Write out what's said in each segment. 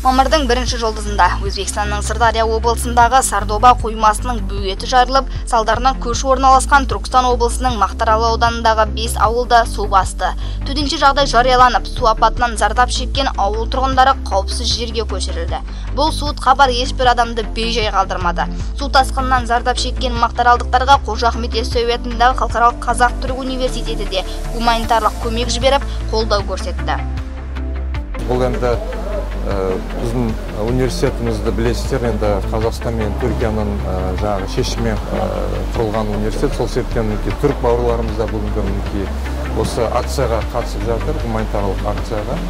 Мамырдың 1-ші жұлдызында Өзбекстанның Сырдария облысындағы Сардоба қоймасының бөгеті жарылып, салдарынан көші орналасқан Түркістан облысының Мақтаарал ауданындағы 5 ауылда су басты. Төтенше жағдай жарияланып, су апатынан зардап шеккен ауыл тұрғындары қауіпсіз жерге көшірілді. Бұл суыт хабар ешбір адамды бейжай қалдырмады. Су тасқынынан зардап шеккен мақтаралдықтарға Қожа Ахмет Яссауи атындағы Халықаралық Қазақ-Түрік университеті де гуманитарлық көмек жіберіп, қолдау көрсетті. Бұл енді біздің университетімізді білесіздер, енді Қазақстан мен Түркияның жаңағы шешімімен құрылған университет. Сол себептен түрік бауырларымыз да бүгінгі осы акцияға қатысып жатыр, гуманитарлық акцияға.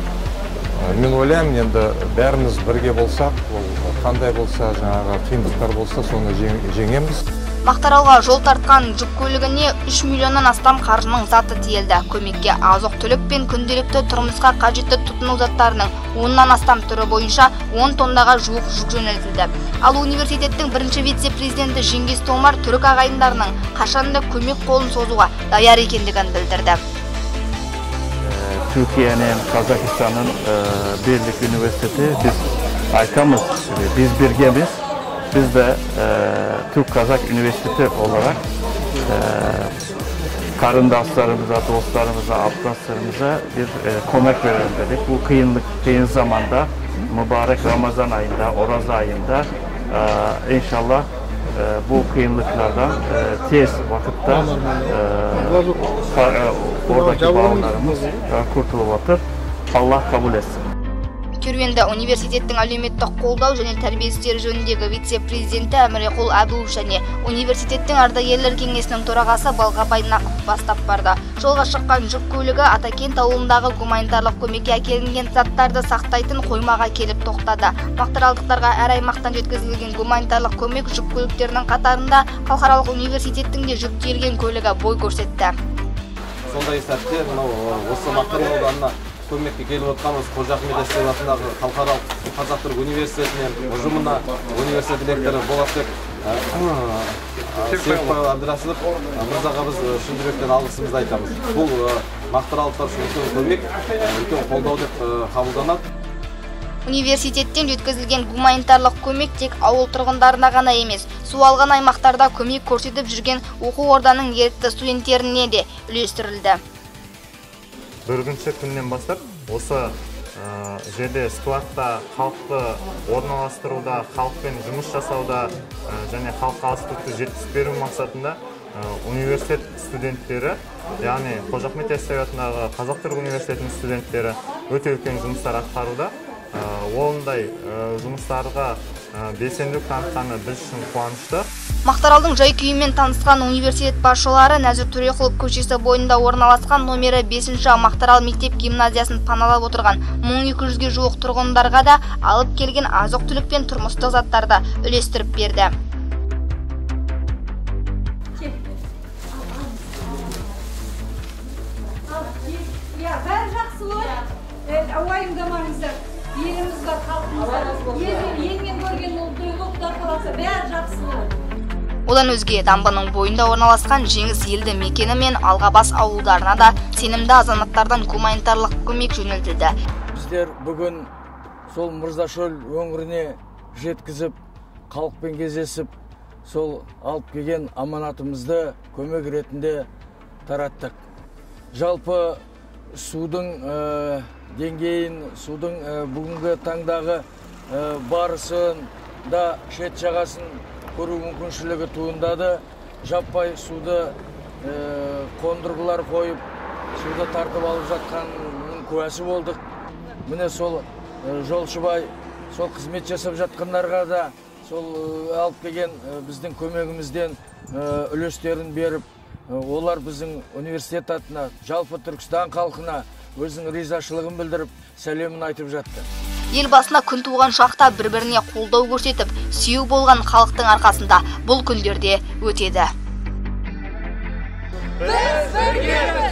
Мен ойлаймын, енді бәріміз бірге болсақ, ол қандай болса, жаңағы қиындықтар болса, соны жеңеміз. Мақтааралға жол тартқан жүк көлігіне 3 миллионнан астам қаржының заты тиелді. Көмекке азық-түлік пен күнделікті тұрмысқа қажетті тұтыну заттарының 10-нан астам түрі бойынша 10 тоннаға жуық жүк жөнелтілді. Ал университеттің бірінші вице-президенті Жеңгес Томар түрік ағайындарының қашанда көмек қолын созуға даяр екендігін білдірді. Türkiye'nin, Kazakistan'ın birlik üniversitesi, biz aytamız, biz birgemiz. Biz de Türk-Kazak Üniversitesi olarak karındaşlarımıza, dostlarımıza, arkadaşlarımıza bir konak verelim dedik. Bu kıyın zamanda, mübarek Ramazan ayında, Oraz ayında inşallah bu kıyınlıklardan tez vakitte oradaki bağlarımız kurtulup atır. Allah kabul etsin. Керуенді университеттің әлеуметтік қолдау және тәрбие істері жөніндегі вице-президенті Әміреқұл Әбуов және университеттің ардагерлер кеңесінің төрағасы Балғабай Нақып бастап барды. Жолға шыққан жүк көлігі Атакент ауылындағы гуманитарлық көмекке әкелінген заттарды сақтайтын қоймаға келіп тоқтады. Мақтааралдықтарға әр аймақтан жеткізілген гуманитарлық көмек жүк көліктерінің қатарында халықаралық университеттің де жүк тиелген көлігі бой көрсетті. Сондай сәтте осы Мақтаарал ауданына көмекке келіп отырғанымыз Қожа Ахмет Яссауи атындағы Халықаралық Қазақ-Түрік университетінен ұжымына университет директоры Болатбек Серікбайұлы Әбдірасылов мырзаға біз шын жүректен алғысымызды айтамыз. Бұл мақтааралдықтар үшін үлкен көмек, үлкен қолдау деп қабылданады. Университеттен жеткізілген гуманитарлық көмек тек ауыл тұрғындарына ғана емес, су алған аймақтарда көмек көрсетіп жүрген оқу орданың ерікті студенттеріне де үлестірілді. Бірінші күннен бастап осы жерде складта халықты орналастыруда, халықпен жұмыс жасауда және халыққа азық-түлікті жеткізіп беру мақсатында университет студенттері, яғни Қожа Ахмет Яссауи атындағы Қазақ-Түрік университетінің студенттері өте үлкен жұмыстар атқаруда. Ондай жұмыстарға белсенділік танытқаны біз үшін қуанышты. Мақтааралдың жай-күйімен танысқан университет басшылары Нәзір Төреқұлов көшесі бойында орналасқан номері 5-ші Мақтаарал мектеп гимназиясын паналап отырған 1200-ге жуық тұрғындарға да алып келген азық-түлік пен тұрмыстық заттарды үлестіріп берді. Бәрі жақсы ғой. Ауайымдамаңыздар. Еліміз бар, халқымыз бар. Елмен көрген ұлттар қаласа бәрі жақсы ғой. Одан өзге дамбаның бойында орналасқан Жеңіс елді мекені мен Алғабас ауылдарына да сенімді азаматтардан гуманитарлық көмек жөнелтілді. Біздер бүгін сол Мырзашөл өңіріне жеткізіп, халықпен кездесіп, сол алып келген аманатымызды көмек ретінде тараттық. Жалпы судың деңгейін, судың бүгінгі таңдағы барысын да шет жағасын көру мүмкіншілігі туындады. Жаппай суды қондырғылар қойып, суды тартып алып жатқанның куәсі болдық. Міне сол жолшыбай, сол қызмет жасап жатқандарға да сол алып келген біздің көмегімізден үлестерін беріп, олар біздің университет атына, жалпы Түркістан халқына өзінің ризашылығын білдіріп, сәлемін айтып жатты. Елбасына күн туған шақта бір-біріне қолдау көрсетіп, сүйеу болған халықтың арқасында бұл күндерде өтеді. Біз біргеміз!